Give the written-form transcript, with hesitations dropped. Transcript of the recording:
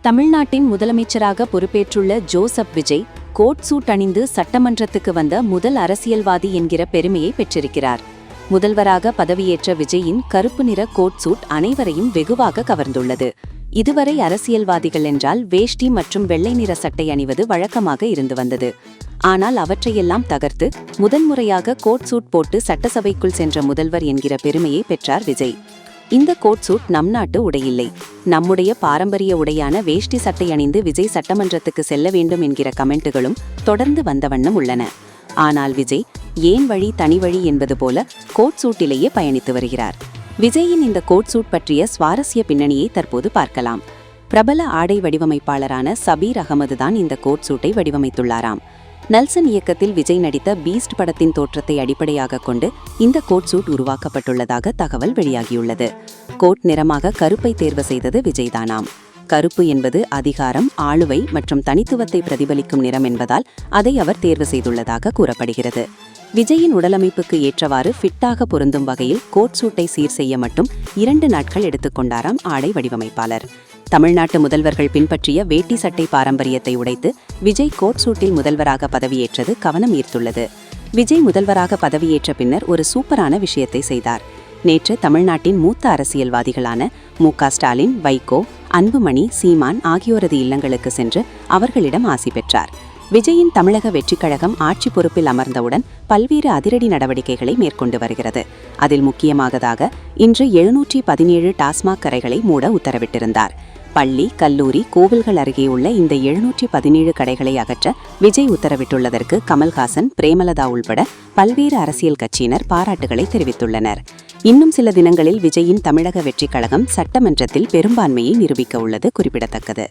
தமிழ்நாட்டின் முதலமைச்சராக பொறுப்பேற்றுள்ள ஜோசப் விஜய் கோட் சூட் அணிந்து சட்டமன்றத்துக்கு வந்த முதல் அரசியல்வாதி என்கிற பெருமையை பெற்றிருக்கிறார். முதல்வராக பதவியேற்ற விஜயின் கருப்பு நிற கோட் சூட் அனைவரையும் வெகுவாக கவர்ந்துள்ளது. இதுவரை அரசியல்வாதிகள் என்றால் வேஷ்டி மற்றும் வெள்ளை நிற சட்டை அணிவது வழக்கமாக இருந்து வந்தது. ஆனால் அவற்றையெல்லாம் தகர்த்து முதன்முறையாக கோட் சூட் போட்டு சட்டசபைக்குள் சென்ற முதல்வர் என்கிற பெருமையை பெற்றார் விஜய். இந்த கோட் சூட் நம் நாட்டு உடையில்லை, நம்முடைய பாரம்பரிய உடையான வேஷ்டி சட்டை அணிந்து விஜய் சட்டமன்றத்துக்கு செல்ல வேண்டும் என்கிற கமெண்ட்டுகளும் தொடர்ந்து வந்த வண்ணம் உள்ளன. ஆனால் விஜய் ஏன் வழி தனி வழி என்பது போல கோட் சூட்டிலேயே பயணித்து வருகிறார். விஜயின் இந்த கோட் சூட் பற்றிய சுவாரஸ்ய பின்னணியை தற்போது பார்க்கலாம். பிரபல ஆடை வடிவமைப்பாளரான சபீர் அகமது தான் இந்த கோட் சூட்டை வடிவமைத்துள்ளாராம். நெல்சன் இயக்கத்தில் விஜய் நடித்த பீஸ்ட் படத்தின் தோற்றத்தை அடிப்படையாக கொண்டு இந்த கோட் சூட் உருவாக்கப்பட்டுள்ளதாக தகவல் வெளியாகியுள்ளது. கோட் நிறமாக கருப்பை தேர்வு செய்தது விஜய் தானாம். கருப்பு என்பது அதிகாரம், ஆளுவை மற்றும் தனித்துவத்தை பிரதிபலிக்கும் நிறம் என்பதால் அதை அவர் தேர்வு செய்துள்ளதாக கூறப்படுகிறது. விஜயின் உடலமைப்புக்கு ஏற்றவாறு ஃபிட்டாக பொருந்தும் வகையில் கோட் சூட்டை சீர் செய்ய மட்டும் 2 நாட்கள் எடுத்துக்கொண்டாராம் ஆடை வடிவமைப்பாளர். தமிழ்நாட்டு முதல்வர்கள் பின்பற்றிய வேட்டி சட்டை பாரம்பரியத்தை உடைத்து விஜய் கோட் சூட்டில் முதல்வராக பதவியேற்றது கவனம் ஈர்த்துள்ளது. விஜய் முதல்வராக பதவியேற்ற பின்னர் ஒரு சூப்பரான விஷயத்தை செய்தார். நேற்று தமிழ்நாட்டின் மூத்த அரசியல்வாதிகளான மு.க. ஸ்டாலின், வைகோ, அன்புமணி, சீமான் ஆகியோரது இல்லங்களுக்கு சென்று அவர்களிடம் ஆசி பெற்றார். விஜயின் தமிழக வெற்றிக் கழகம் ஆட்சி பொறுப்பில் அமர்ந்தவுடன் பல்வேறு அதிரடி நடவடிக்கைகளை மேற்கொண்டு வருகிறது. அதில் முக்கியமாகதாக இன்று 717 டாஸ்மாக் கடைகளை மூட உத்தரவிட்டிருந்தார். பள்ளி, கல்லூரி, கோவில்கள் அருகே உள்ள இந்த 717 கடைகளை அகற்ற விஜய் உத்தரவிட்டுள்ளதற்கு கமல்ஹாசன், பிரேமலதா உள்பட பல்வேறு அரசியல் கட்சியினர் பாராட்டுகளை தெரிவித்துள்ளனர். இன்னும் சில தினங்களில் விஜயின் தமிழக வெற்றிக் கழகம் சட்டமன்றத்தில் பெரும்பான்மையை நிரூபிக்க உள்ளது குறிப்பிடத்தக்கது.